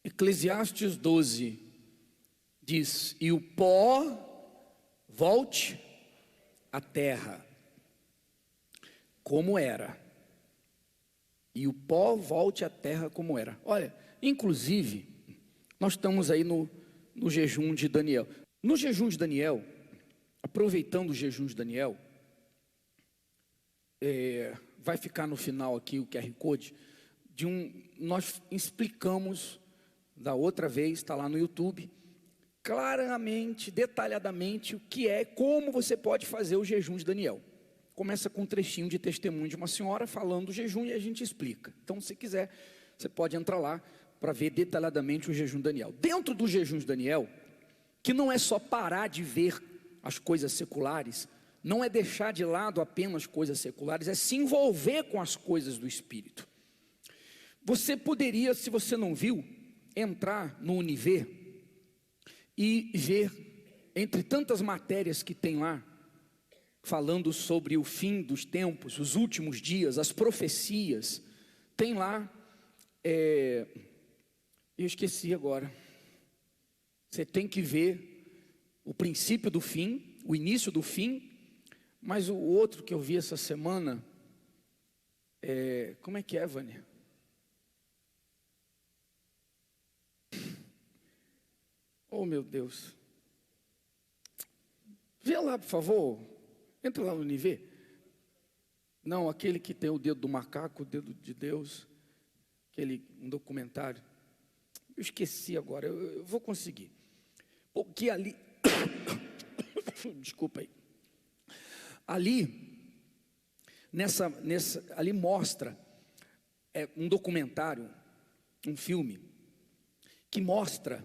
Eclesiastes 12 diz: e o pó volte à terra, como era. E o pó volte à terra como era. Olha, inclusive, nós estamos aí no jejum de Daniel. No jejum de Daniel, aproveitando o jejum de Daniel, vai ficar no final aqui o QR Code, nós explicamos da outra vez, está lá no YouTube, claramente, detalhadamente, o que é, como você pode fazer o jejum de Daniel. Começa com um trechinho de testemunho de uma senhora falando do jejum e a gente explica. Então, se quiser, você pode entrar lá para ver detalhadamente o jejum de Daniel. Dentro do jejum de Daniel, que não é só parar de ver as coisas seculares, não é deixar de lado apenas coisas seculares, é se envolver com as coisas do Espírito. Você poderia, se você não viu, entrar no Univer e ver, entre tantas matérias que tem lá, falando sobre o fim dos tempos, os últimos dias, as profecias, tem lá, eu esqueci agora, você tem que ver o princípio do fim, o início do fim, mas o outro que eu vi essa semana, como é que é, Vânia? Oh, meu Deus. Vê lá, por favor. Entra lá no Niver. Não, aquele que tem o dedo do macaco, o dedo de Deus. Um documentário. Eu esqueci agora, eu vou conseguir. Porque ali... Desculpa aí. Ali mostra um documentário, um filme, que mostra...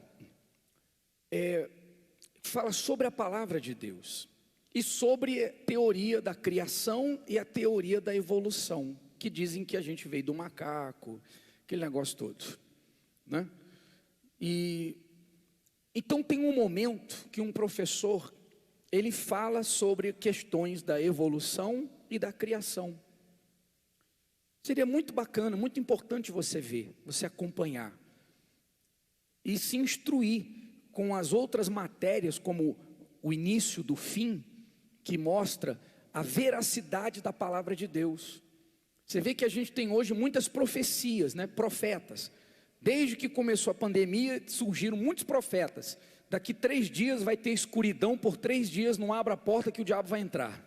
fala sobre a palavra de Deus e sobre a teoria da criação e a teoria da evolução, que dizem que a gente veio do macaco, aquele negócio todo, né? E então tem um momento que um professor, ele fala sobre questões da evolução e da criação. Seria muito bacana, muito importante você ver, você acompanhar e se instruir com as outras matérias, como o início do fim, que mostra a veracidade da palavra de Deus. Você vê que a gente tem hoje muitas profecias, né? Profetas. Desde que começou a pandemia, surgiram muitos profetas. Daqui 3 dias vai ter escuridão, por 3 dias não abra a porta que o diabo vai entrar.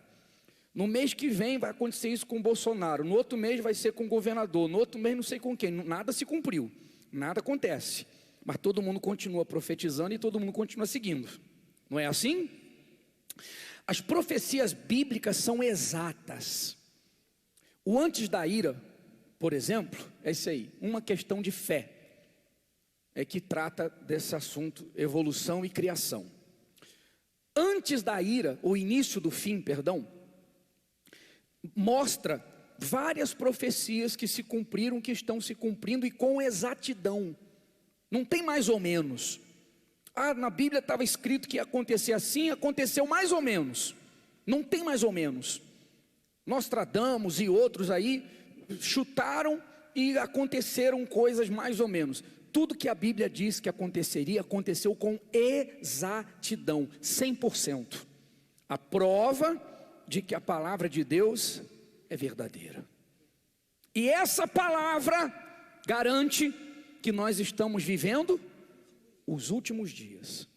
No mês que vem vai acontecer isso com o Bolsonaro, no outro mês vai ser com o governador, no outro mês não sei com quem. Nada se cumpriu, nada acontece. Mas todo mundo continua profetizando e todo mundo continua seguindo. Não é assim? As profecias bíblicas são exatas. O antes da ira, por exemplo, é isso aí. Uma questão de fé é que trata desse assunto, evolução e criação. Antes da ira, o início do fim, perdão, mostra várias profecias que se cumpriram, que estão se cumprindo e com exatidão. Não tem mais ou menos. Na Bíblia estava escrito que ia acontecer assim, aconteceu mais ou menos. Não tem mais ou menos. Nostradamus e outros aí chutaram e aconteceram coisas mais ou menos. Tudo que a Bíblia diz que aconteceria, aconteceu com exatidão, 100%. A prova de que a palavra de Deus é verdadeira. E essa palavra garante que nós estamos vivendo os últimos dias.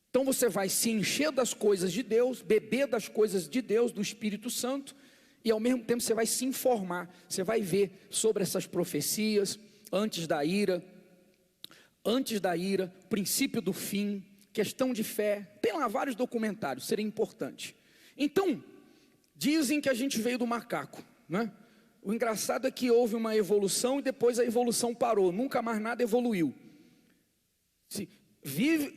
Então você vai se encher das coisas de Deus, beber das coisas de Deus, do Espírito Santo, e ao mesmo tempo você vai se informar, você vai ver sobre essas profecias, antes da ira, princípio do fim, questão de fé. Tem lá vários documentários, seria importante. Então, dizem que a gente veio do macaco, né? O engraçado é que houve uma evolução e depois a evolução parou, nunca mais nada evoluiu.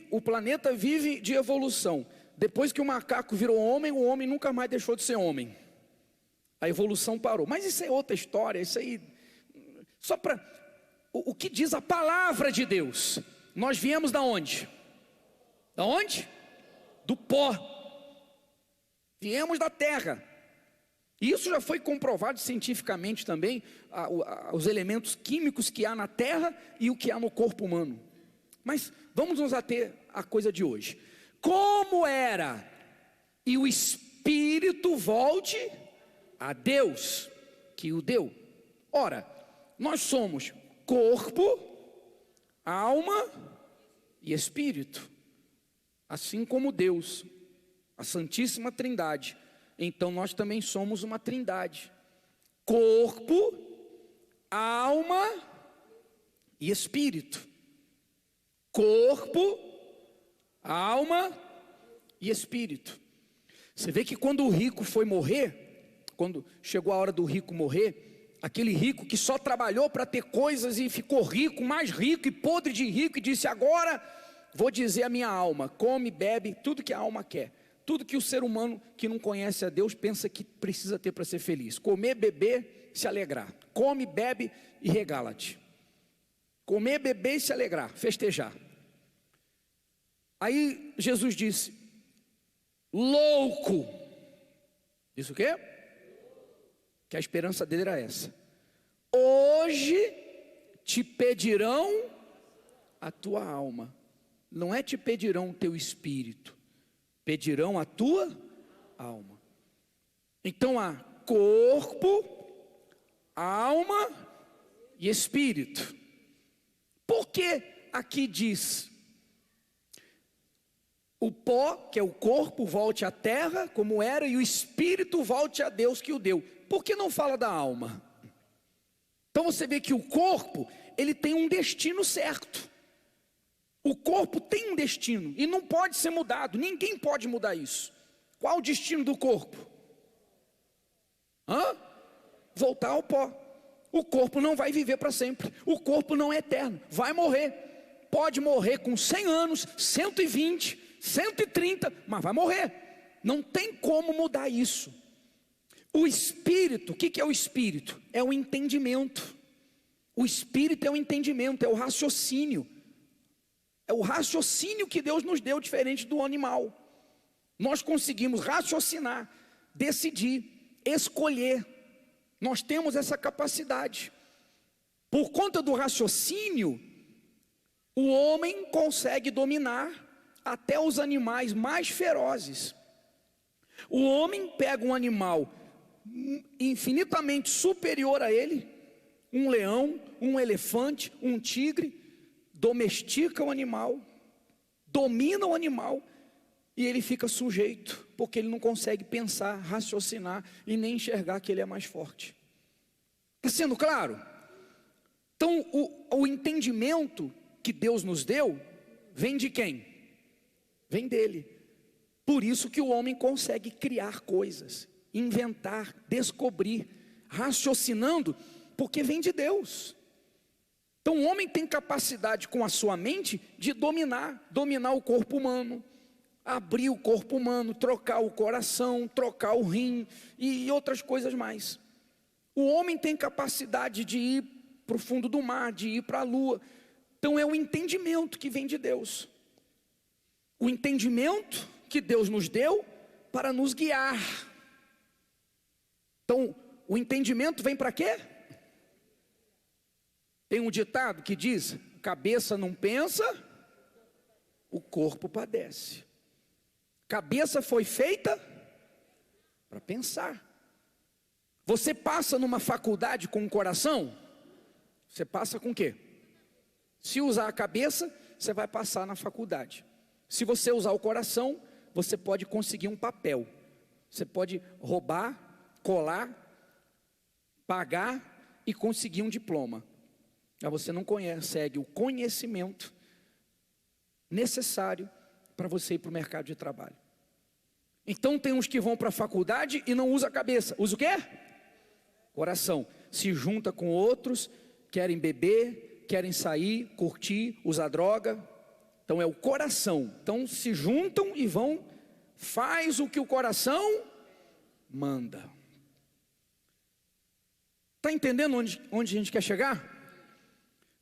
O planeta vive de evolução. Depois que o macaco virou homem, o homem nunca mais deixou de ser homem. A evolução parou. Mas isso é outra história, isso aí... Só para... O que diz a palavra de Deus? Nós viemos da onde? Da onde? Do pó. Viemos da terra. E isso já foi comprovado cientificamente também, os elementos químicos que há na terra e o que há no corpo humano. Mas vamos nos ater à coisa de hoje. Como era e o Espírito volte a Deus que o deu. Ora, nós somos corpo, alma e espírito, assim como Deus, a Santíssima Trindade. Então nós também somos uma trindade: corpo, alma e espírito. Corpo, alma e espírito. Você vê que quando o rico foi morrer, quando chegou a hora do rico morrer, aquele rico que só trabalhou para ter coisas e ficou rico, mais rico e podre de rico, e disse: agora vou dizer a minha alma, come, bebe, tudo que a alma quer. Tudo que o ser humano que não conhece a Deus pensa que precisa ter para ser feliz: comer, beber, se alegrar. Come, bebe e regala-te. Comer, beber e se alegrar, festejar. Aí Jesus disse: louco. Disse o quê? Que a esperança dele era essa: hoje te pedirão a tua alma. Não é te pedirão o teu espírito, pedirão a tua alma. Então há corpo, alma e espírito. Por que aqui diz: o pó, que é o corpo, volte à terra como era, e o espírito volte a Deus que o deu? Por que não fala da alma? Então você vê que o corpo, ele tem um destino certo. O corpo tem um destino e não pode ser mudado. Ninguém pode mudar isso. Qual o destino do corpo? Voltar ao pó. O corpo não vai viver para sempre. O corpo não é eterno, vai morrer. Pode morrer com 100 anos, 120, 130, mas vai morrer. Não tem como mudar isso. O espírito, o que é o espírito? É o entendimento. O espírito é o entendimento, é o raciocínio. É o raciocínio que Deus nos deu, diferente do animal. Nós conseguimos raciocinar, decidir, escolher. Nós temos essa capacidade. Por conta do raciocínio, o homem consegue dominar até os animais mais ferozes. O homem pega um animal infinitamente superior a ele, um leão, um elefante, um tigre, domestica o animal, domina o animal, e ele fica sujeito, porque ele não consegue pensar, raciocinar e nem enxergar que ele é mais forte. Está sendo claro? Então o entendimento que Deus nos deu vem de quem? Vem dele. Por isso que o homem consegue criar coisas, inventar, descobrir, raciocinando, porque vem de Deus. Então o homem tem capacidade com a sua mente de dominar o corpo humano, abrir o corpo humano, trocar o coração, trocar o rim e outras coisas mais. O homem tem capacidade de ir para o fundo do mar, de ir para a lua. Então é o entendimento que vem de Deus. O entendimento que Deus nos deu para nos guiar. Então o entendimento vem para quê? Tem um ditado que diz: cabeça não pensa, o corpo padece. Cabeça foi feita para pensar. Você passa numa faculdade com o coração, você passa com o quê? Se usar a cabeça, você vai passar na faculdade. Se você usar o coração, você pode conseguir um papel. Você pode roubar, colar, pagar e conseguir um diploma. Mas você não consegue o conhecimento necessário para você ir para o mercado de trabalho. Então tem uns que vão para a faculdade e não usa a cabeça. Usa o quê? Coração. Se junta com outros, querem beber, querem sair, curtir, usar droga. Então é o coração. Então se juntam e vão, faz o que o coração manda. Está entendendo onde a gente quer chegar?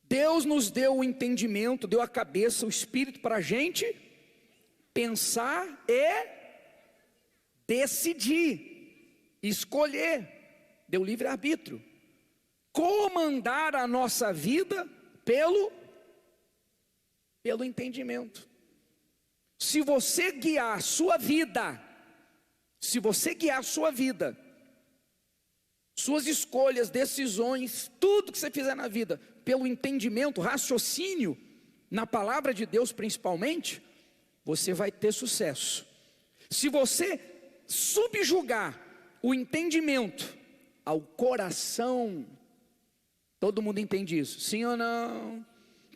Deus nos deu o entendimento, deu a cabeça, o espírito para a gente pensar e decidir. escolher, deu livre-arbítrio, comandar a nossa vida pelo entendimento. Se você guiar a sua vida, suas escolhas, decisões, tudo que você fizer na vida, pelo entendimento, raciocínio, na palavra de Deus principalmente, você vai ter sucesso. Se você subjugar o entendimento ao coração, todo mundo entende isso, sim ou não?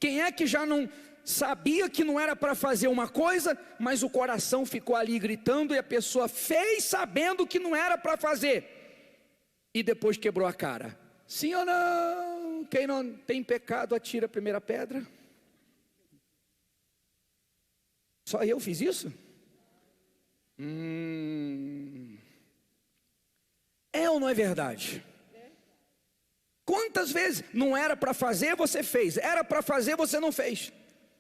Quem é que já não sabia que não era para fazer uma coisa, mas o coração ficou ali gritando e a pessoa fez sabendo que não era para fazer, e depois quebrou a cara? Sim ou não? Quem não tem pecado, atira a primeira pedra. Só eu fiz isso? É ou não é verdade? Quantas vezes não era para fazer, você fez, era para fazer, você não fez?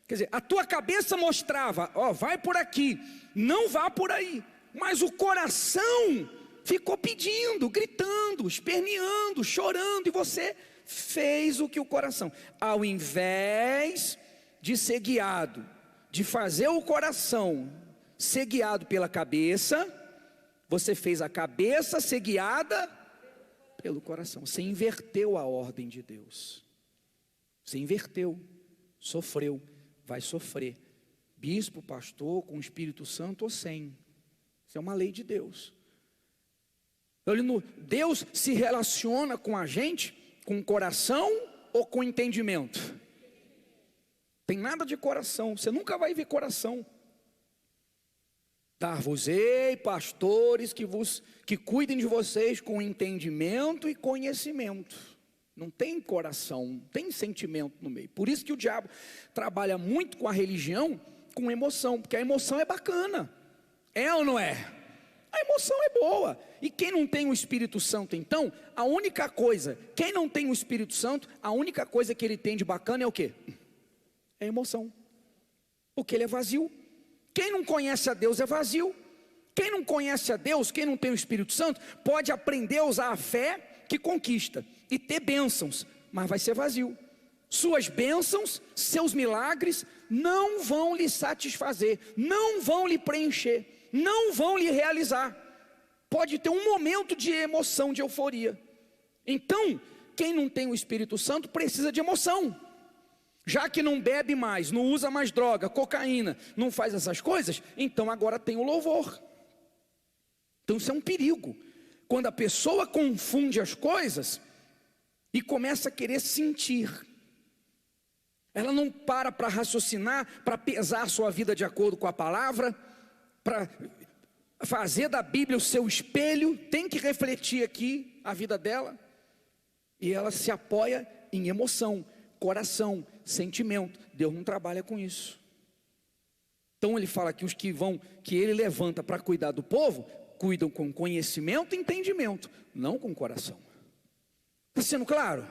Quer dizer, a tua cabeça mostrava, ó, vai por aqui, não vá por aí, mas o coração ficou pedindo, gritando, esperneando, chorando, e você fez o que o coração, ao invés de ser guiado, de fazer o coração ser guiado pela cabeça, você fez a cabeça ser guiada pelo coração. Você inverteu a ordem de Deus. Você inverteu, sofreu, vai sofrer. Bispo, pastor, com o Espírito Santo ou sem. Isso é uma lei de Deus. Deus se relaciona com a gente com o coração ou com o entendimento? Tem nada de coração, você nunca vai ver coração. Dar-vos-ei pastores que cuidem de vocês com entendimento e conhecimento. Não tem coração, não tem sentimento no meio. Por isso que o diabo trabalha muito com a religião, com emoção, porque a emoção é bacana. É ou não é? A emoção é boa. E quem não tem o Espírito Santo, então, a única coisa, quem não tem o Espírito Santo, a única coisa que ele tem de bacana é o quê? É emoção. Porque ele é vazio. Quem não conhece a Deus é vazio. Quem não conhece a Deus, quem não tem o Espírito Santo, pode aprender a usar a fé que conquista e ter bênçãos, mas vai ser vazio. Suas bênçãos, seus milagres não vão lhe satisfazer, não vão lhe preencher, não vão lhe realizar. Pode ter um momento de emoção, de euforia. Então, quem não tem o Espírito Santo precisa de emoção. Já que não bebe mais, não usa mais droga, cocaína, não faz essas coisas, então agora tem o louvor. Então isso é um perigo. Quando a pessoa confunde as coisas e começa a querer sentir. Ela não para raciocinar, para pesar a sua vida de acordo com a palavra, para fazer da Bíblia o seu espelho, tem que refletir aqui a vida dela. E ela se apoia em emoção, coração, sentimento. Deus não trabalha com isso. Então ele fala que os que ele levanta para cuidar do povo, cuidam com conhecimento e entendimento, não com coração. Está sendo claro?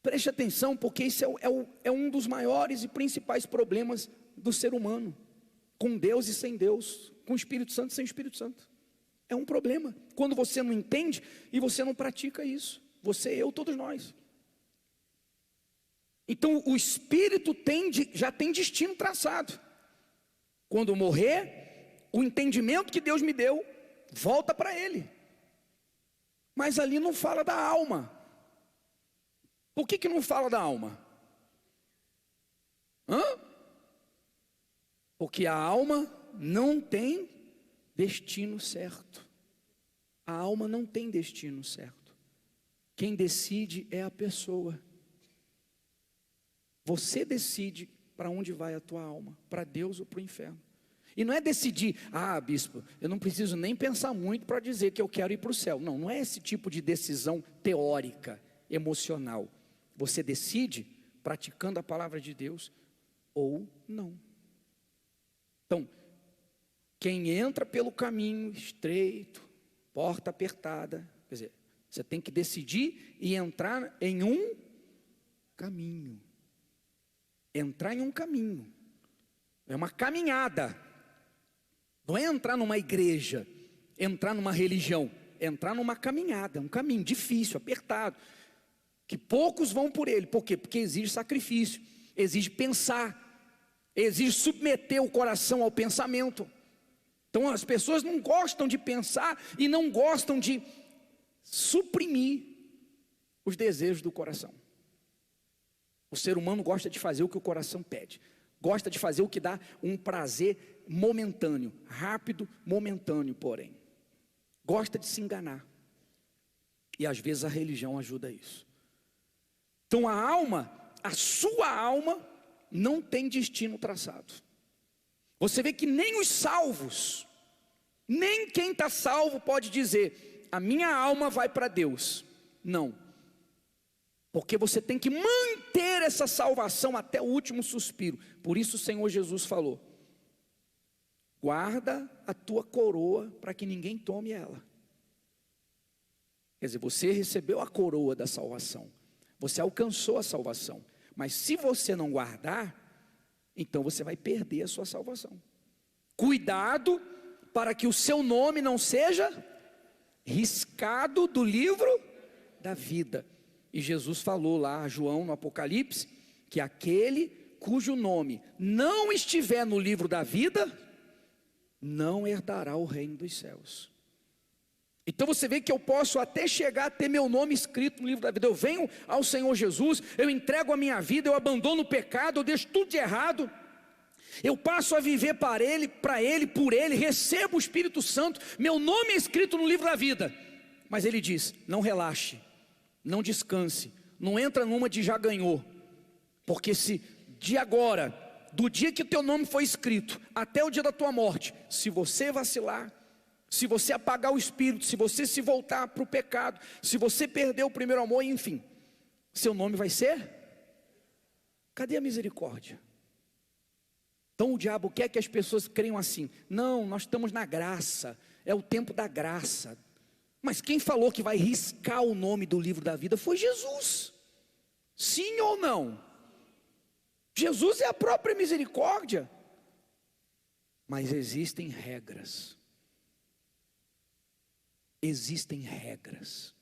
Preste atenção, porque isso é um dos maiores e principais problemas do ser humano, com Deus e sem Deus, com o Espírito Santo e sem o Espírito Santo. É um problema, quando você não entende e você não pratica isso. Você, eu, todos nós. Então o Espírito já tem destino traçado. Quando eu morrer, o entendimento que Deus me deu volta para Ele. Mas ali não fala da alma. Por que não fala da alma? Porque a alma não tem destino certo. A alma não tem destino certo. Quem decide é a pessoa. Você decide para onde vai a tua alma, para Deus ou para o inferno. E não é decidir, bispo, eu não preciso nem pensar muito para dizer que eu quero ir para o céu. Não, não é esse tipo de decisão teórica, emocional. Você decide praticando a palavra de Deus ou não. Então, quem entra pelo caminho estreito, porta apertada, quer dizer, você tem que decidir e entrar em um caminho. Entrar em um caminho. É uma caminhada. Não é entrar numa igreja, entrar numa religião, entrar numa caminhada, um caminho difícil, apertado, que poucos vão por ele. Por quê? Porque exige sacrifício, exige pensar, exige submeter o coração ao pensamento. Então as pessoas não gostam de pensar e não gostam de suprimir os desejos do coração. O ser humano gosta de fazer o que o coração pede, gosta de fazer o que dá um prazer momentâneo, rápido, momentâneo, porém gosta de se enganar, e às vezes a religião ajuda a isso. Então a alma, a sua alma, não tem destino traçado. Você vê que nem os salvos, nem quem está salvo pode dizer, a minha alma vai para Deus. Não, porque você tem que manter essa salvação até o último suspiro. Por isso o Senhor Jesus falou, guarda a tua coroa para que ninguém tome ela. Quer dizer, você recebeu a coroa da salvação, você alcançou a salvação, mas se você não guardar, então você vai perder a sua salvação. Cuidado para que o seu nome não seja riscado do livro da vida. E Jesus falou lá a João no Apocalipse, que aquele cujo nome não estiver no livro da vida, não herdará o reino dos céus. Então você vê que eu posso até chegar a ter meu nome escrito no livro da vida. Eu venho ao Senhor Jesus, eu entrego a minha vida, eu abandono o pecado, eu deixo tudo de errado, eu passo a viver para Ele, por Ele, recebo o Espírito Santo, meu nome é escrito no livro da vida. Mas Ele diz, não relaxe, não descanse, não entra numa de já ganhou, porque se de agora, do dia que o teu nome foi escrito, até o dia da tua morte, se você vacilar, se você apagar o espírito, se você se voltar para o pecado, se você perder o primeiro amor, enfim, seu nome vai ser? Cadê a misericórdia? Então o diabo quer que as pessoas creiam assim, não, nós estamos na graça, é o tempo da graça. Mas quem falou que vai riscar o nome do livro da vida foi Jesus. Sim ou não? Jesus é a própria misericórdia. Mas existem regras. Existem regras.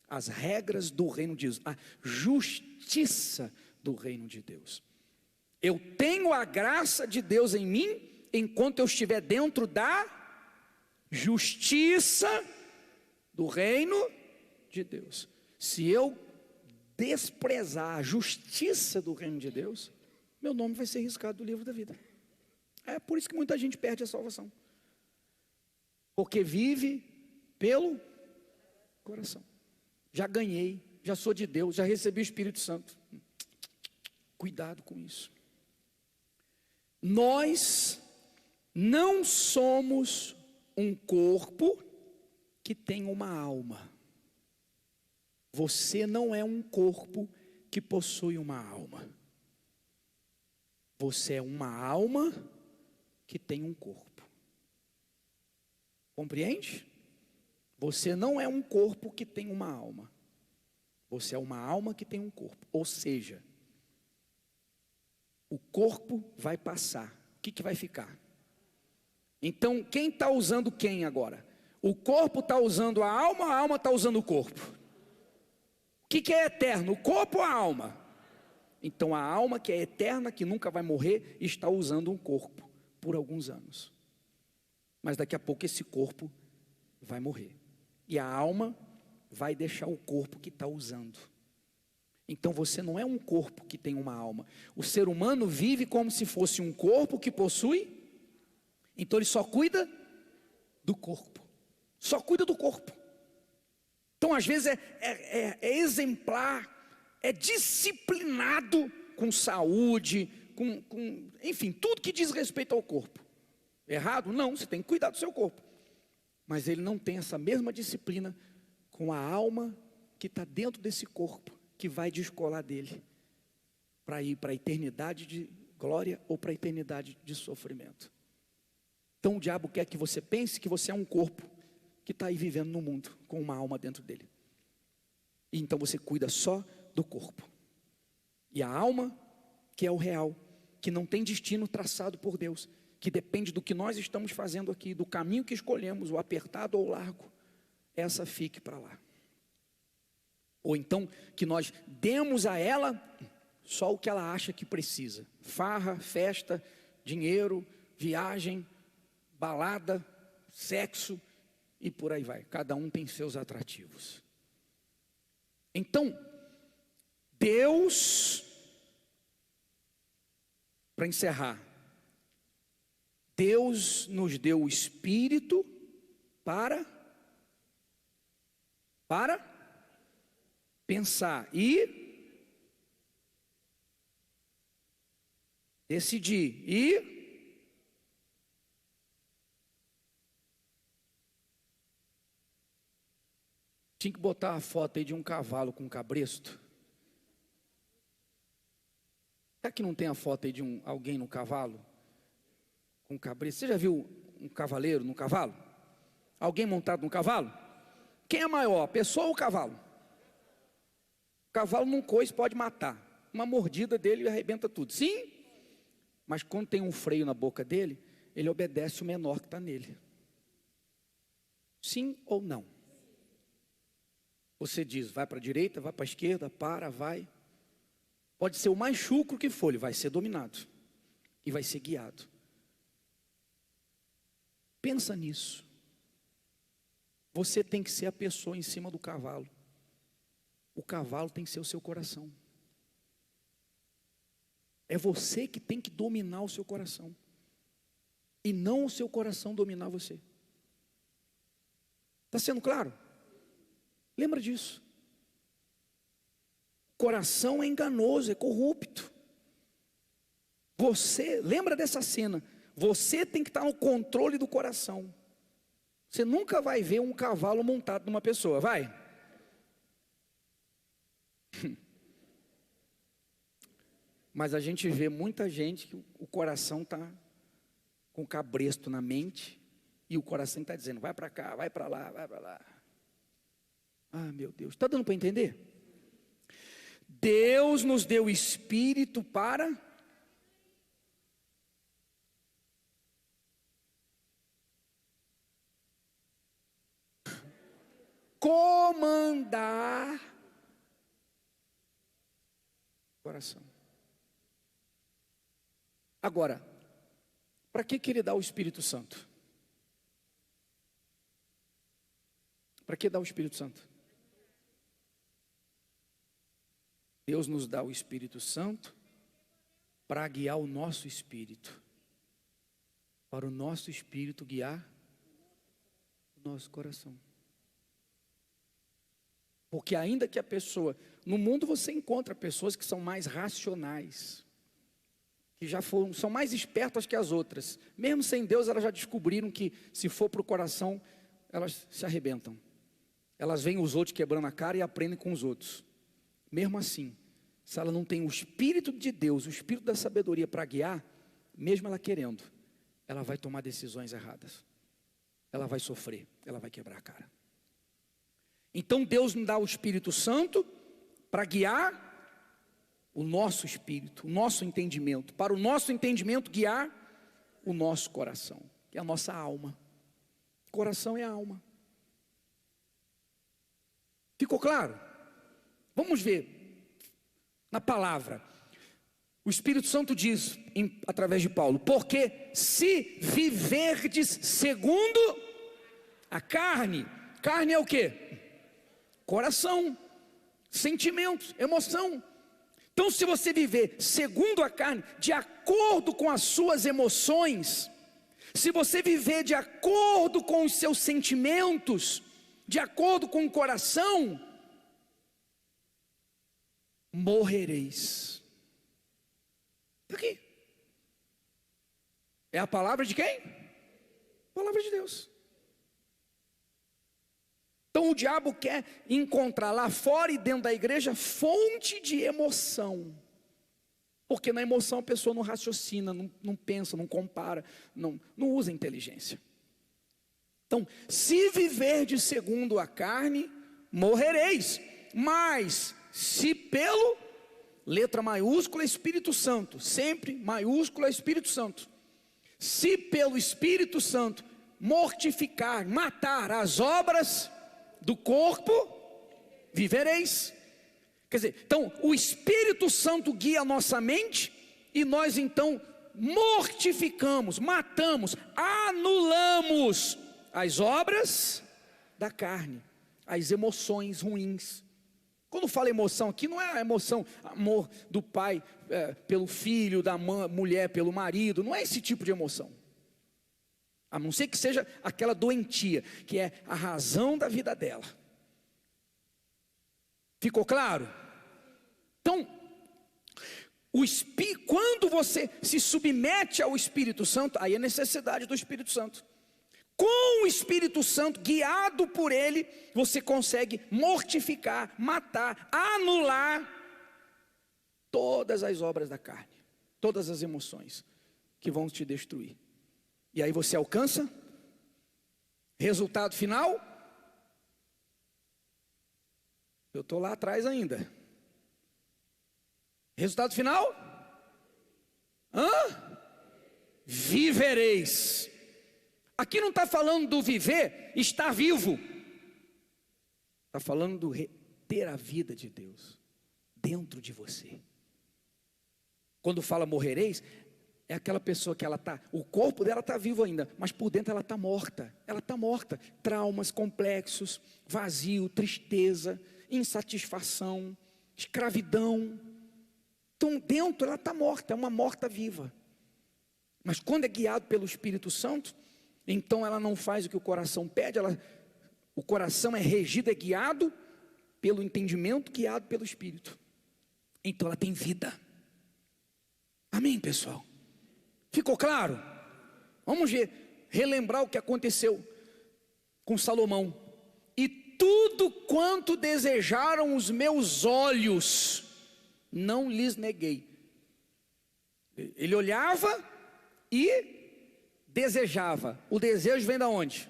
As regras do reino de Deus, a justiça do reino de Deus. Eu tenho a graça de Deus em mim, enquanto eu estiver dentro da justiça do reino de Deus. Se eu desprezar a justiça do reino de Deus, meu nome vai ser riscado do livro da vida. É por isso que muita gente perde a salvação, porque vive pelo coração. Já ganhei, já sou de Deus, já recebi o Espírito Santo. Cuidado com isso. Nós não somos um corpo que tem uma alma. Você não é um corpo que possui uma alma. Você é uma alma que tem um corpo. Compreende? Você não é um corpo que tem uma alma. Você é uma alma que tem um corpo. Ou seja, o corpo vai passar. O que vai ficar? Então, quem está usando quem agora? O corpo está usando a alma está usando o corpo. O que é eterno? O corpo ou a alma? Então a alma que é eterna, que nunca vai morrer, está usando um corpo por alguns anos. Mas daqui a pouco esse corpo vai morrer. E a alma vai deixar o corpo que está usando. Então você não é um corpo que tem uma alma. O ser humano vive como se fosse um corpo que possui. Então ele só cuida do corpo. Só cuida do corpo. Então às vezes é exemplar, é disciplinado com saúde, enfim, tudo que diz respeito ao corpo. Errado? Não, você tem que cuidar do seu corpo. Mas ele não tem essa mesma disciplina com a alma que está dentro desse corpo, que vai descolar dele, para ir para a eternidade de glória ou para a eternidade de sofrimento. Então o diabo quer que você pense que você é um corpo que está aí vivendo no mundo, com uma alma dentro dele. E então você cuida só do corpo. E a alma, que é o real, que não tem destino traçado por Deus, que depende do que nós estamos fazendo aqui, do caminho que escolhemos, o apertado ou o largo, essa fique para lá. Ou então que nós demos a ela só o que ela acha que precisa: farra, festa, dinheiro, viagem, balada, sexo e por aí vai. Cada um tem seus atrativos. Então, Deus, para encerrar, Deus nos deu o Espírito para pensar e decidir e tinha que botar a foto aí de um cavalo com um cabresto. Será que não tem a foto aí de alguém no cavalo com um cabresto? Você já viu um cavaleiro no cavalo? Alguém montado no cavalo? Quem é maior, a pessoa ou o cavalo? O cavalo num coice pode matar. Uma mordida dele arrebenta tudo. Sim, mas quando tem um freio na boca dele, ele obedece o menor que está nele. Sim ou não? Você diz, vai para a direita, vai para a esquerda, vai. Pode ser o mais chucro que for, ele vai ser dominado. E vai ser guiado. Pensa nisso. Você tem que ser a pessoa em cima do cavalo. O cavalo tem que ser o seu coração. É você que tem que dominar o seu coração. E não o seu coração dominar você. Está sendo claro? Lembra disso. O coração é enganoso, é corrupto. Você, lembra dessa cena. Você tem que estar no controle do coração. Você nunca vai ver um cavalo montado numa pessoa, vai? Mas a gente vê muita gente que o coração está com cabresto na mente e o coração está dizendo, vai para cá, vai para lá, vai para lá. Ah, meu Deus, está dando para entender? Deus nos deu o Espírito para comandar o coração. Agora, para que ele dá o Espírito Santo? Para que dá o Espírito Santo? Deus nos dá o Espírito Santo para guiar o nosso espírito. Para o nosso espírito guiar o nosso coração. Porque ainda que a pessoa, no mundo você encontra pessoas que são mais racionais, que são mais espertas que as outras. Mesmo sem Deus, elas já descobriram que se for para o coração, elas se arrebentam. Elas veem os outros quebrando a cara e aprendem com os outros. Mesmo assim, se ela não tem o Espírito de Deus, o Espírito da sabedoria para guiar, mesmo ela querendo, ela vai tomar decisões erradas. Ela vai sofrer, ela vai quebrar a cara. Então Deus nos dá o Espírito Santo para guiar o nosso espírito, o nosso entendimento. Para o nosso entendimento guiar o nosso coração, que é a nossa alma. Coração é a alma. Ficou claro? Vamos ver na palavra. O Espírito Santo diz, através de Paulo, porque se viverdes segundo a carne é o quê? Coração, sentimentos, emoção. Então, se você viver segundo a carne, de acordo com as suas emoções, se você viver de acordo com os seus sentimentos, de acordo com o coração, morrereis. Está aqui. É a palavra de quem? A palavra de Deus. Então o diabo quer encontrar lá fora e dentro da igreja fonte de emoção. Porque na emoção a pessoa não raciocina, não pensa, não compara, não usa inteligência. Então, se viverdes segundo a carne, morrereis. Mas, se pelo, letra maiúscula, Espírito Santo, sempre maiúscula, Espírito Santo. se pelo Espírito Santo mortificar, matar as obras do corpo, vivereis. Quer dizer, então o Espírito Santo guia a nossa mente, e nós então mortificamos, matamos, anulamos as obras da carne, as emoções ruins. Quando fala emoção aqui, não é a emoção, amor do pai pelo filho, da mulher pelo marido, não é esse tipo de emoção. A não ser que seja aquela doentia, que é a razão da vida dela. Ficou claro? Então, quando você se submete ao Espírito Santo, aí é necessidade do Espírito Santo. Com o Espírito Santo, guiado por ele, você consegue mortificar, matar, anular todas as obras da carne, todas as emoções que vão te destruir. E aí você alcança resultado final. Eu estou lá atrás ainda. Resultado final? Vivereis. Aqui não está falando do viver, estar vivo. Está falando do ter a vida de Deus dentro de você. Quando fala morrereis, é aquela pessoa que o corpo dela está vivo ainda, mas por dentro ela está morta. Ela está morta. Traumas complexos, vazio, tristeza, insatisfação, escravidão. Então dentro ela está morta, é uma morta viva. Mas quando é guiado pelo Espírito Santo, então ela não faz o que o coração pede, o coração é regido, é guiado pelo entendimento, guiado pelo Espírito. Então ela tem vida. Amém, pessoal? Ficou claro? Vamos relembrar o que aconteceu com Salomão. E tudo quanto desejaram os meus olhos, não lhes neguei. Ele olhava e desejava. O desejo vem da onde?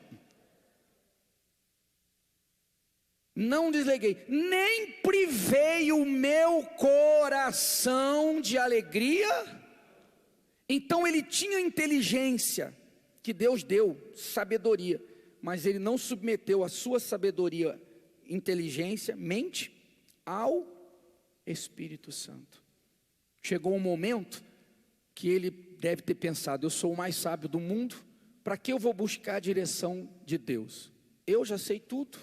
Não desleguei, nem privei o meu coração de alegria. Então ele tinha inteligência que Deus deu, sabedoria, mas ele não submeteu a sua sabedoria, inteligência, mente ao Espírito Santo. Chegou um momento que ele deve ter pensado: eu sou o mais sábio do mundo, para que eu vou buscar a direção de Deus? Eu já sei tudo,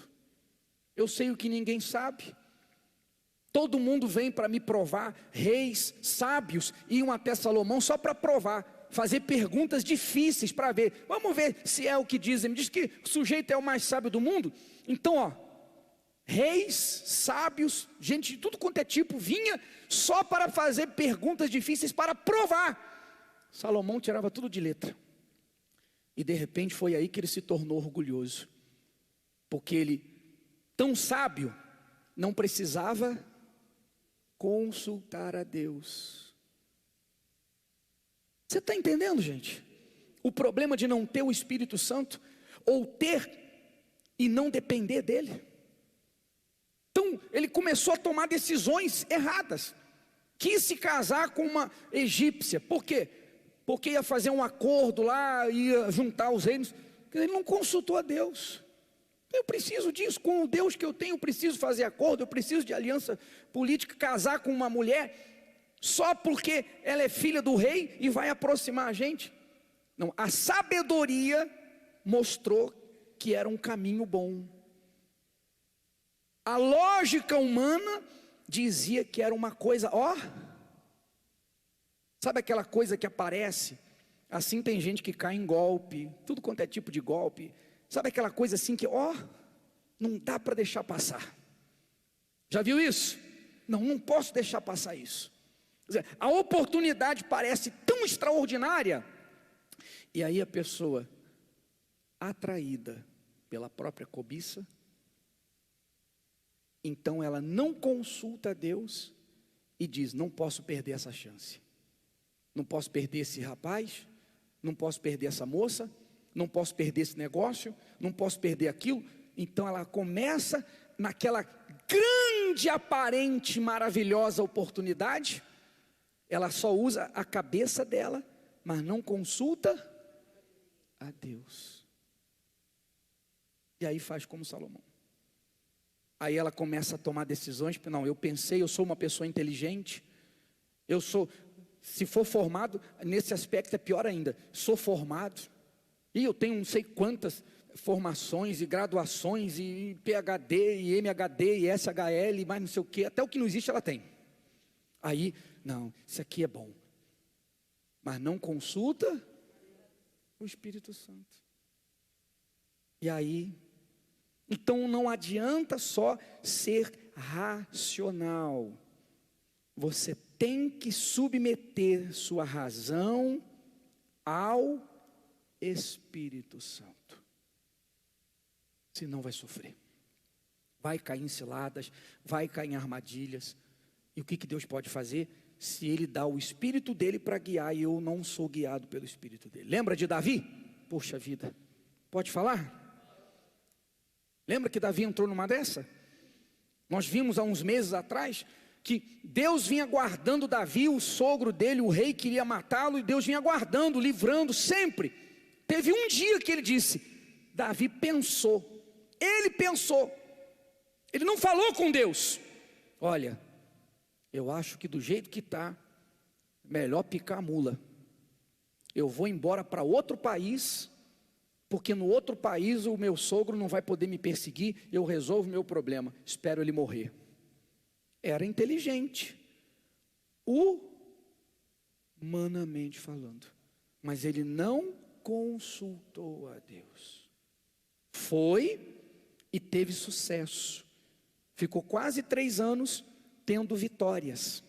eu sei o que ninguém sabe. Todo mundo vem para me provar. Reis, sábios, iam até Salomão só para provar, fazer perguntas difíceis para ver. Vamos ver se é o que dizem. Me diz que o sujeito é o mais sábio do mundo. Então, reis, sábios, gente de tudo quanto é tipo, vinha só para fazer perguntas difíceis, para provar. Salomão tirava tudo de letra. E de repente foi aí que ele se tornou orgulhoso, porque ele, tão sábio, não precisava consultar a Deus. Você está entendendo, gente? O problema de não ter o Espírito Santo, ou ter e não depender dele. Então ele começou a tomar decisões erradas. Quis se casar com uma egípcia. Por quê? Porque ia fazer um acordo lá, ia juntar os reinos. Ele não consultou a Deus. Eu preciso disso, com o Deus que eu tenho, eu preciso fazer acordo, eu preciso de aliança política, casar com uma mulher, só porque ela é filha do rei e vai aproximar a gente. Não, a sabedoria mostrou que era um caminho bom. A lógica humana dizia que era uma coisa, sabe aquela coisa que aparece? Assim tem gente que cai em golpe, tudo quanto é tipo de golpe. Sabe aquela coisa assim que, não dá para deixar passar. Já viu isso? Não posso deixar passar isso. Quer dizer, a oportunidade parece tão extraordinária, e aí a pessoa, atraída pela própria cobiça, então ela não consulta a Deus e diz: não posso perder essa chance, não posso perder esse rapaz, não posso perder essa moça, não posso perder esse negócio, não posso perder aquilo. Então ela começa naquela grande, aparente, maravilhosa oportunidade, ela só usa a cabeça dela, mas não consulta a Deus. E aí faz como Salomão. Aí ela começa a tomar decisões. Não, eu pensei, eu sou uma pessoa inteligente. Eu sou, se for formado, nesse aspecto é pior ainda. Sou formado. E eu tenho não sei quantas formações e graduações, e PhD, e MHD, e SHL, mais não sei o que. Até o que não existe ela tem. Aí, não, isso aqui é bom. Mas não consulta o Espírito Santo. E aí, então não adianta só ser racional. Você tem que submeter sua razão ao Espírito Santo. Senão vai sofrer. Vai cair em ciladas, vai cair em armadilhas. E o que Deus pode fazer? Se Ele dá o Espírito dele para guiar, e eu não sou guiado pelo Espírito dele. Lembra de Davi? Poxa vida, pode falar? Lembra que Davi entrou numa dessa? Nós vimos há uns meses atrás que Deus vinha guardando Davi, o sogro dele, o rei queria matá-lo, e Deus vinha guardando, livrando sempre. Teve um dia que ele disse, Davi pensou, ele não falou com Deus, olha, eu acho que do jeito que está, melhor picar a mula, eu vou embora para outro país, porque no outro país o meu sogro não vai poder me perseguir, eu resolvo o meu problema, espero ele morrer. Era inteligente, humanamente falando, mas ele não consultou a Deus. Foi e teve sucesso, ficou quase 3 anos tendo vitórias.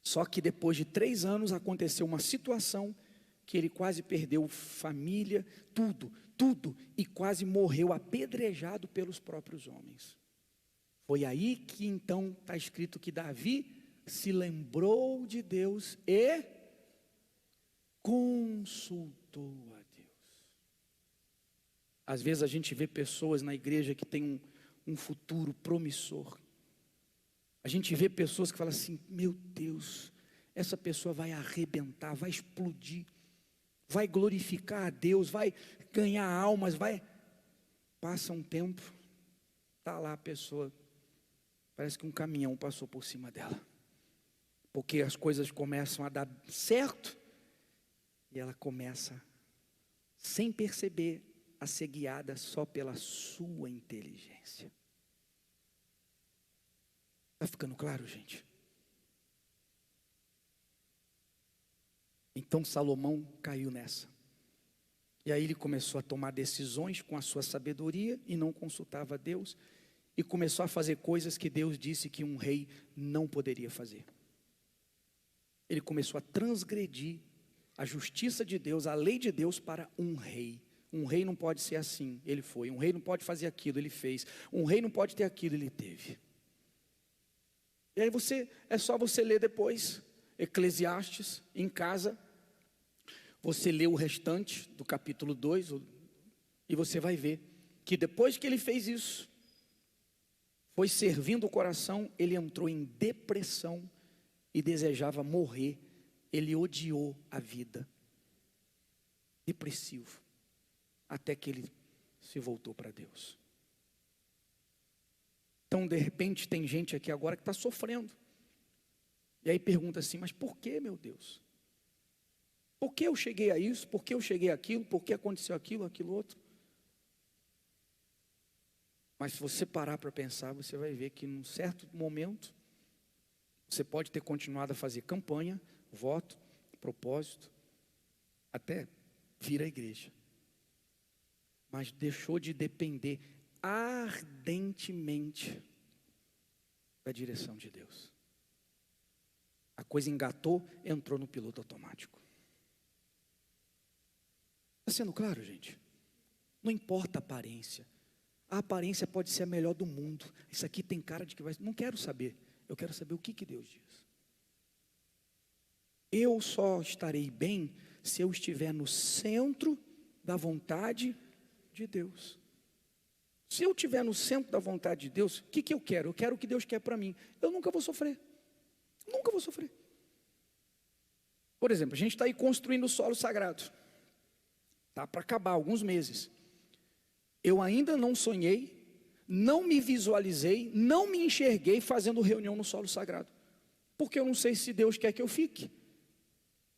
Só que depois de 3 anos aconteceu uma situação que ele quase perdeu família, tudo, e quase morreu apedrejado pelos próprios homens. Foi aí que então está escrito que Davi se lembrou de Deus e consultou a Deus. Às vezes a gente vê pessoas na igreja que têm um futuro promissor. A gente vê pessoas que falam assim, meu Deus, essa pessoa vai arrebentar, vai explodir, vai glorificar a Deus, vai ganhar almas, passa um tempo, está lá a pessoa, parece que um caminhão passou por cima dela, porque as coisas começam a dar certo, e ela começa, sem perceber, a ser guiada só pela sua inteligência. Está ficando claro, gente? Então Salomão caiu nessa. E aí ele começou a tomar decisões com a sua sabedoria e não consultava Deus. E começou a fazer coisas que Deus disse que um rei não poderia fazer. Ele começou a transgredir a justiça de Deus, a lei de Deus para um rei. Um rei não pode ser assim, ele foi. Um rei não pode fazer aquilo, ele fez. Um rei não pode ter aquilo, ele teve. E aí é só você ler depois, Eclesiastes, em casa. Você lê o restante do capítulo 2, e você vai ver que depois que ele fez isso, foi servindo o coração, ele entrou em depressão e desejava morrer. Ele odiou a vida, depressivo, até que ele se voltou para Deus. Então de repente tem gente aqui agora que está sofrendo, e aí pergunta assim, mas por que, meu Deus? Por que eu cheguei a isso? Por que eu cheguei àquilo? Por que aconteceu aquilo outro? Mas se você parar para pensar, você vai ver que num certo momento, você pode ter continuado a fazer campanha, voto, propósito, até vir à igreja. Mas deixou de depender ardentemente da direção de Deus. A coisa engatou, entrou no piloto automático. Está sendo claro, gente? Não importa a aparência. A aparência pode ser a melhor do mundo. Isso aqui tem cara de que vai... Não quero saber. Eu quero saber o que Deus diz. Eu só estarei bem se eu estiver no centro da vontade de Deus. Se eu estiver no centro da vontade de Deus, o que eu quero? Eu quero o que Deus quer para mim. Eu nunca vou sofrer. Nunca vou sofrer. Por exemplo, a gente está aí construindo o solo sagrado. Está para acabar, alguns meses. Eu ainda não sonhei, não me visualizei, não me enxerguei fazendo reunião no solo sagrado. Porque eu não sei se Deus quer que eu fique.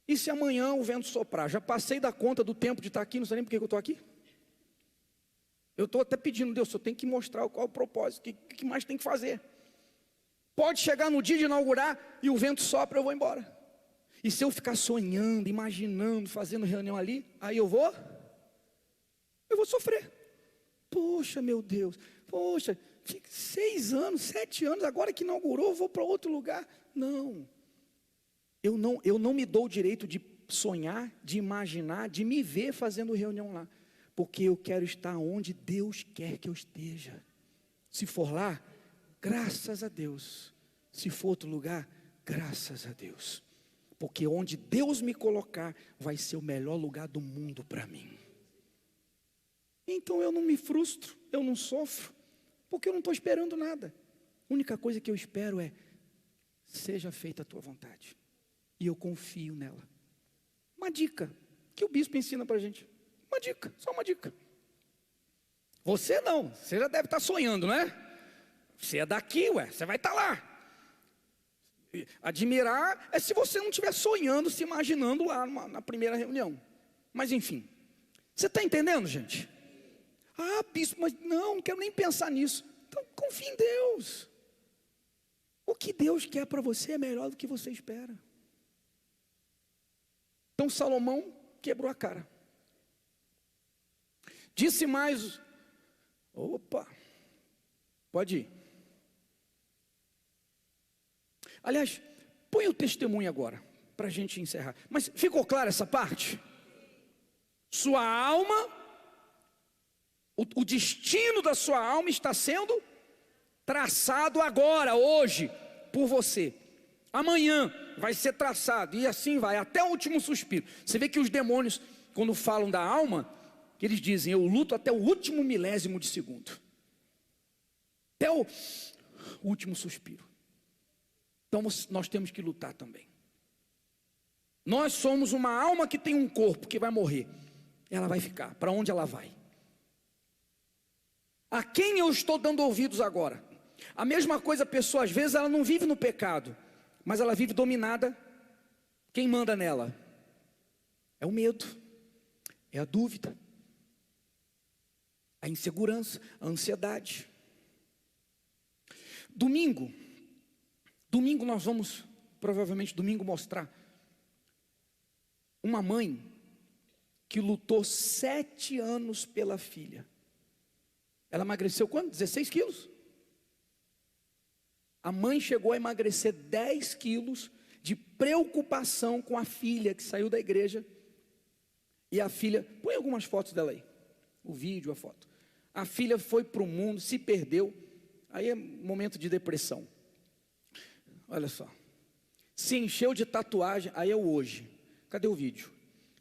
E se amanhã o vento soprar? Já passei da conta do tempo de estar aqui, não sei nem por que eu estou aqui. Eu estou até pedindo, Deus, eu tenho que mostrar qual é o propósito, o que mais tem que fazer. Pode chegar no dia de inaugurar e o vento sopra, eu vou embora. E se eu ficar sonhando, imaginando, fazendo reunião ali, aí eu vou sofrer. Poxa, meu Deus, poxa, 6 anos, 7 anos, agora que inaugurou, eu vou para outro lugar. Não, eu não me dou o direito de sonhar, de imaginar, de me ver fazendo reunião lá. Porque eu quero estar onde Deus quer que eu esteja. Se for lá, graças a Deus. Se for outro lugar, graças a Deus. Porque onde Deus me colocar, vai ser o melhor lugar do mundo para mim. Então eu não me frustro, eu não sofro, porque eu não estou esperando nada. A única coisa que eu espero é, seja feita a tua vontade. E eu confio nela. Uma dica que o bispo ensina para a gente. Uma dica, só uma dica. Você não, você já deve estar sonhando, né? Você é daqui, você vai estar lá. Admirar é se você não estiver sonhando, se imaginando lá na primeira reunião. Mas enfim, você está entendendo, gente? Ah, bispo, mas não quero nem pensar nisso. Então confie em Deus. O que Deus quer para você é melhor do que você espera. Então Salomão quebrou a cara. Disse mais, opa, pode ir. Aliás, põe o testemunho agora, para a gente encerrar. Mas ficou clara essa parte? Sua alma, o destino da sua alma está sendo traçado agora, hoje, por você. Amanhã vai ser traçado, e assim vai, até o último suspiro. Você vê que os demônios, quando falam da alma, que eles dizem, eu luto até o último milésimo de segundo. Até o último suspiro. Então nós temos que lutar também. Nós somos uma alma que tem um corpo que vai morrer. Ela vai ficar. Para onde ela vai? A quem eu estou dando ouvidos agora? A mesma coisa, a pessoa às vezes ela não vive no pecado, mas ela vive dominada. Quem manda nela? É o medo, é a dúvida, a insegurança, a ansiedade. Domingo nós vamos, provavelmente domingo, mostrar uma mãe que lutou 7 anos pela filha. Ela emagreceu quanto? 16 quilos. A mãe chegou a emagrecer 10 quilos de preocupação com a filha que saiu da igreja. E a filha, põe algumas fotos dela aí, o vídeo, a foto. A filha foi para o mundo, se perdeu, aí é momento de depressão. Olha só, se encheu de tatuagem, aí é o hoje, cadê o vídeo?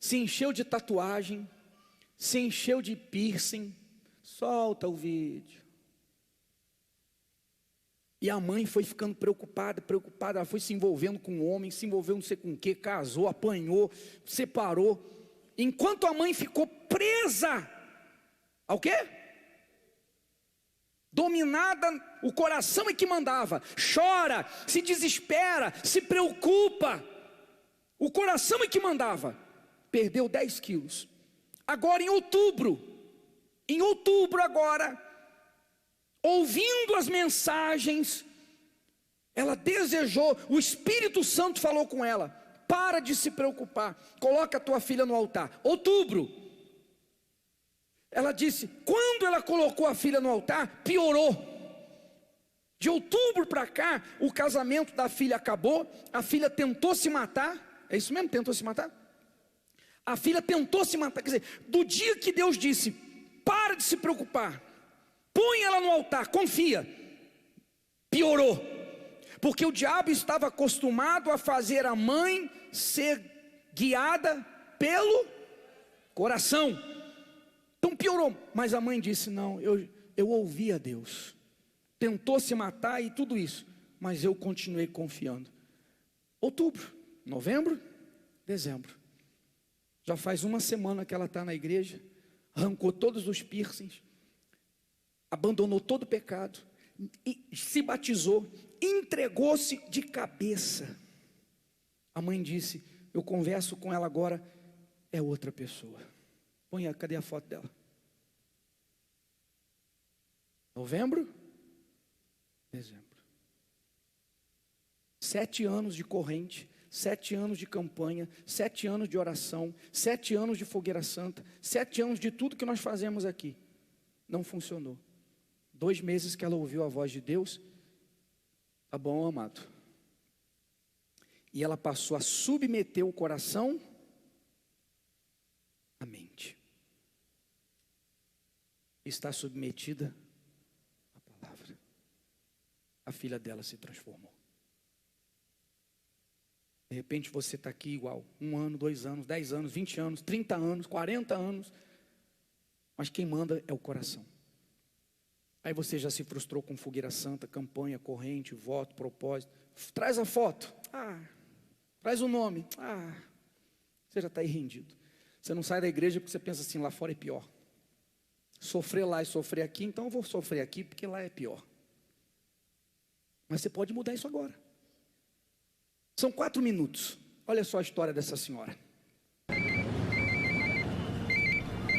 Se encheu de tatuagem, se encheu de piercing, solta o vídeo. E a mãe foi ficando preocupada, ela foi se envolvendo com um homem, se envolveu não sei com o que, casou, apanhou, separou. Enquanto a mãe ficou presa ao quê? Dominada, o coração é que mandava, chora, se desespera, se preocupa, o coração é que mandava, perdeu 10 quilos, agora em outubro agora, ouvindo as mensagens, ela desejou, o Espírito Santo falou com ela, para de se preocupar, coloca a tua filha no altar, outubro, ela disse, quando ela colocou a filha no altar, piorou. De outubro para cá, o casamento da filha acabou, a filha tentou se matar, é isso mesmo? Tentou se matar? A filha tentou se matar, quer dizer, do dia que Deus disse, para de se preocupar, põe ela no altar, confia, piorou, porque o diabo estava acostumado a fazer a mãe ser guiada pelo coração. Então piorou, mas a mãe disse, não, eu ouvi a Deus, tentou se matar e tudo isso, mas eu continuei confiando. Outubro, novembro, dezembro, Já faz uma semana que ela está na igreja, arrancou todos os piercings, abandonou todo o pecado, e se batizou, entregou-se de cabeça. A mãe disse: eu converso com ela agora, é outra pessoa. Cadê a foto dela? Novembro? Dezembro. 7 anos de corrente, 7 anos de campanha, 7 anos de oração, 7 anos de fogueira santa, 7 anos de tudo que nós fazemos aqui. Não funcionou. 2 meses que ela ouviu a voz de Deus. Tá bom, amado. E ela passou a submeter o coração à mente. Está submetida à palavra. A filha dela se transformou. De repente você está aqui igual, 1 ano, 2 anos, 10 anos, 20 anos, 30 anos, 40 anos, mas quem manda é o coração. Aí você já se frustrou com fogueira santa, campanha, corrente, voto, propósito. Traz a foto, traz o nome, você já está aí rendido. Você não sai da igreja porque você pensa assim: lá fora é pior. Sofrer lá e sofrer aqui, então eu vou sofrer aqui porque lá é pior. Mas você pode mudar isso agora. São 4 minutos. Olha só a história dessa senhora.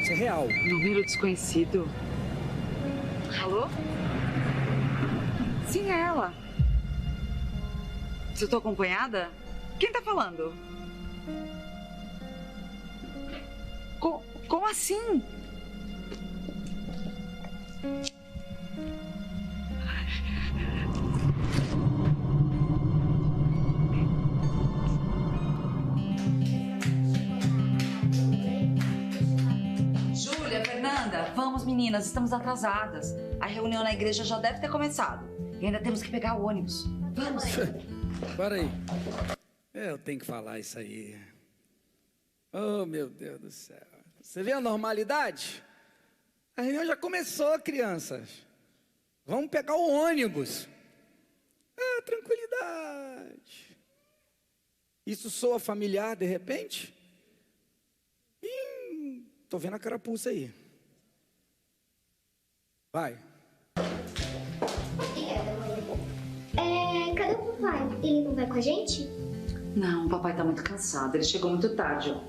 Isso é real. Número desconhecido. Alô? Sim, é ela. Se eu tô acompanhada? Quem tá falando? Como assim? Júlia, Fernanda, vamos meninas, estamos atrasadas. A reunião na igreja já deve ter começado. E ainda temos que pegar o ônibus. Vamos. Para aí. Eu tenho que falar isso aí. Oh, meu Deus do céu. Você vê a normalidade? A reunião já começou, crianças. Vamos pegar o ônibus. Tranquilidade. Isso soa familiar de repente? Estou vendo a carapuça aí. Vai. Cadê o papai? Ele não vai com a gente? Não, o papai tá muito cansado. Ele chegou muito tarde, ó.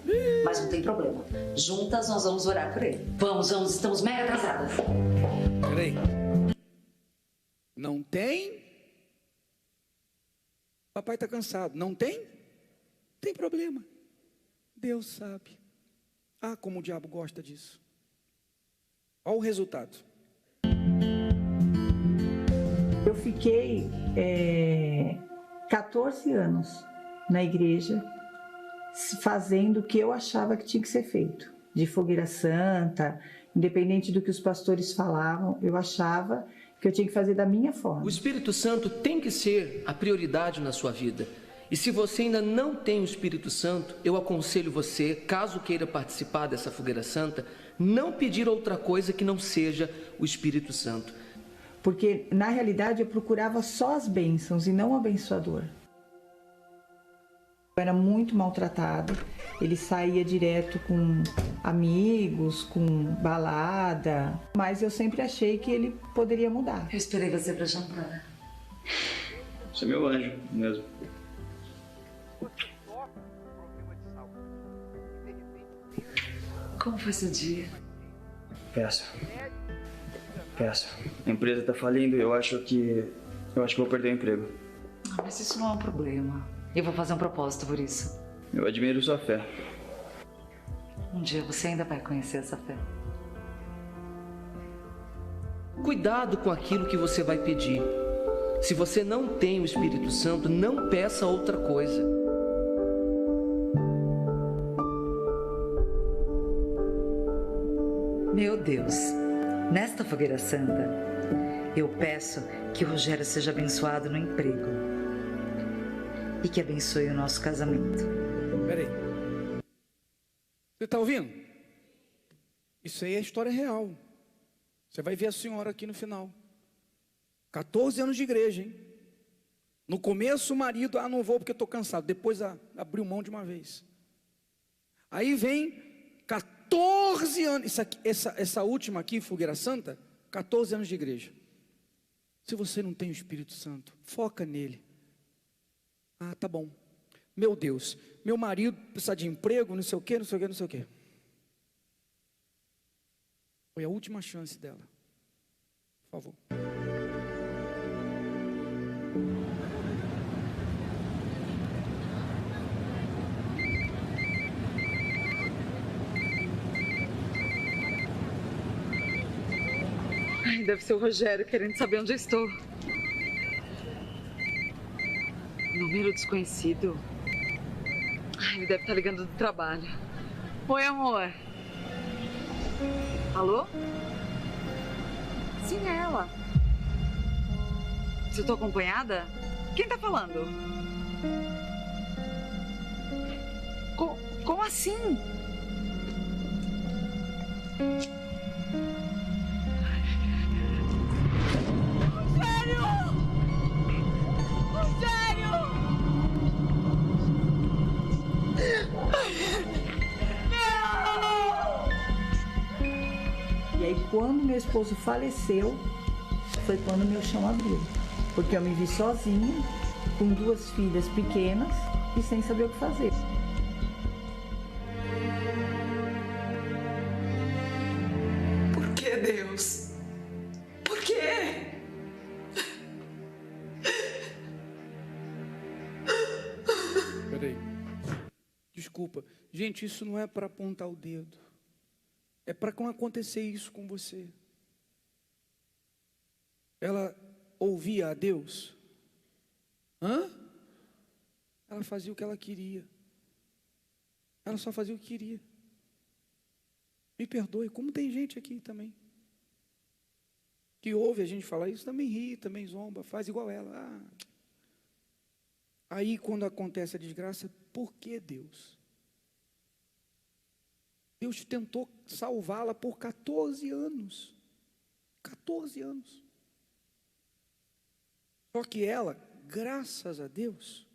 Mas não tem problema. Juntas nós vamos orar por ele. Vamos, estamos mega atrasadas. Peraí. Não tem? Papai está cansado. Não tem? Tem problema. Deus sabe. Como o diabo gosta disso. Olha o resultado. Eu fiquei 14 anos na igreja, fazendo o que eu achava que tinha que ser feito. De fogueira santa, independente do que os pastores falavam, eu achava que eu tinha que fazer da minha forma. O Espírito Santo tem que ser a prioridade na sua vida. E se você ainda não tem o Espírito Santo, eu aconselho você, caso queira participar dessa fogueira santa, não pedir outra coisa que não seja o Espírito Santo. Porque, na realidade, eu procurava só as bênçãos e não o abençoador. Eu era muito maltratado, ele saía direto com amigos, com balada, mas eu sempre achei que ele poderia mudar. Eu esperei você pra jantar. Você é meu anjo mesmo. Como foi seu dia? Péssimo. A empresa tá falindo e eu acho que vou perder o emprego. Mas isso não é um problema. Eu vou fazer um propósito por isso. Eu admiro sua fé. Um dia você ainda vai conhecer essa fé. Cuidado com aquilo que você vai pedir. Se você não tem o Espírito Santo, não peça outra coisa. Meu Deus, nesta fogueira santa, eu peço que o Rogério seja abençoado no emprego e que abençoe o nosso casamento. Peraí. Você está ouvindo? Isso aí é história real. Você vai ver a senhora aqui no final. 14 anos de igreja, hein? No começo o marido, não vou porque estou cansado. Depois abriu mão de uma vez. Aí vem 14 anos, essa última aqui, Fogueira Santa, 14 anos de igreja. Se você não tem o Espírito Santo, foca nele. Ah, tá bom. Meu Deus, meu marido precisa de emprego, não sei o quê, não sei o quê, não sei o quê. Foi a última chance dela. Por favor. Ai, deve ser o Rogério querendo saber onde eu estou. Número desconhecido. Ai, ele deve estar ligando do trabalho. Oi, amor. Alô? Sim, é ela. Você está acompanhada? Quem tá falando? Como assim? Rogério! Rogério! E aí, quando meu esposo faleceu, foi quando meu chão abriu. Porque eu me vi sozinha, com 2 filhas pequenas e sem saber o que fazer. Por que, Deus? Por quê? Peraí. Desculpa. Gente, isso não é para apontar o dedo. É para não acontecer isso com você. Ela ouvia a Deus? Ela fazia o que ela queria. Ela só fazia o que queria. Me perdoe, como tem gente aqui também que ouve a gente falar isso, também ri, também zomba, faz igual ela. Aí quando acontece a desgraça, por que Deus? Deus tentou salvá-la por 14 anos. 14 anos. Só que ela, graças a Deus,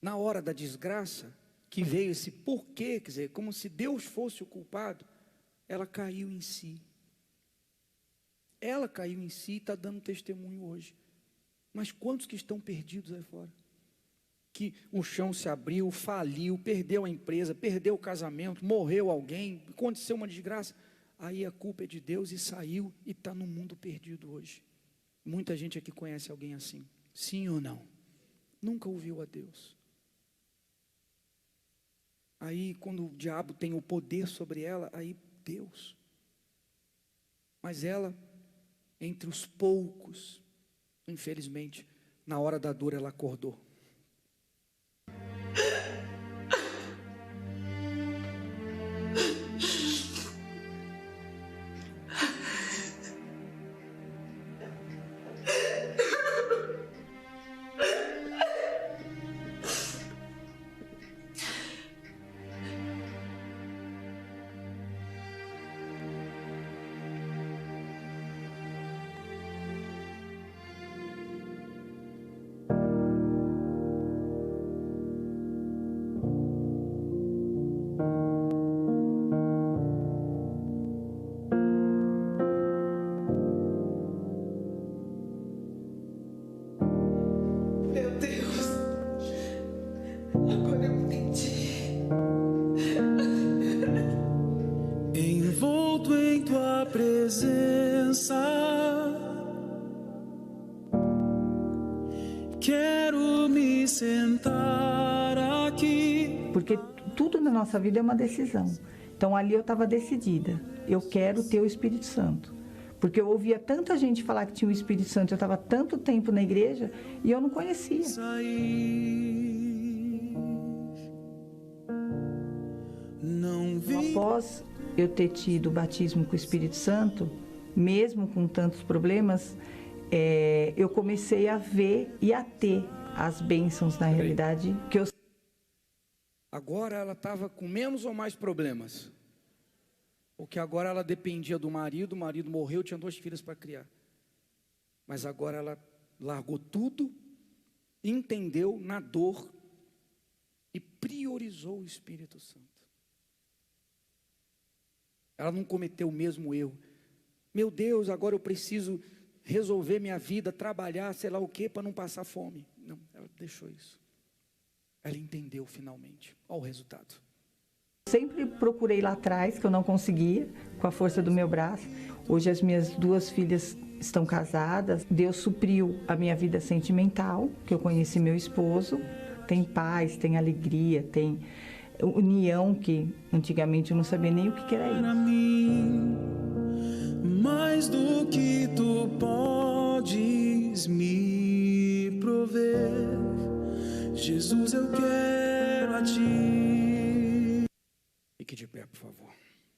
na hora da desgraça, que veio esse porquê, quer dizer, como se Deus fosse o culpado, ela caiu em si. Ela caiu em si e está dando testemunho hoje. Mas quantos que estão perdidos aí fora? Que o chão se abriu, faliu, perdeu a empresa, perdeu o casamento, morreu alguém, aconteceu uma desgraça. Aí a culpa é de Deus e saiu e está no mundo perdido hoje. Muita gente aqui conhece alguém assim. Sim ou não? Nunca ouviu a Deus. Aí quando o diabo tem o poder sobre ela, aí Deus. Mas ela, entre os poucos, infelizmente, na hora da dor ela acordou. Meu Deus, agora eu entendi. Envolto em tua presença, quero me sentar aqui. Porque tudo na nossa vida é uma decisão. Então ali eu estava decidida. Eu quero ter o Espírito Santo. Porque eu ouvia tanta gente falar que tinha o Espírito Santo, eu estava tanto tempo na igreja e eu não conhecia. Não vi. Após eu ter tido o batismo com o Espírito Santo, mesmo com tantos problemas, eu comecei a ver e a ter as bênçãos na realidade que eu... Agora ela estava com menos ou mais problemas? Porque agora ela dependia do marido, o marido morreu, tinha 2 filhas para criar. Mas agora ela largou tudo, entendeu na dor e priorizou o Espírito Santo. Ela não cometeu o mesmo erro. Meu Deus, agora eu preciso resolver minha vida, trabalhar, sei lá o que, para não passar fome. Não, ela deixou isso. Ela entendeu finalmente. Olha o resultado. Sempre procurei lá atrás, que eu não conseguia, com a força do meu braço. Hoje as minhas 2 filhas estão casadas. Deus supriu a minha vida sentimental, que eu conheci meu esposo. Tem paz, tem alegria, tem união, que antigamente eu não sabia nem o que era isso. Para mim, mais do que tu podes me prover, Jesus, eu quero a ti. Fique de pé, por favor.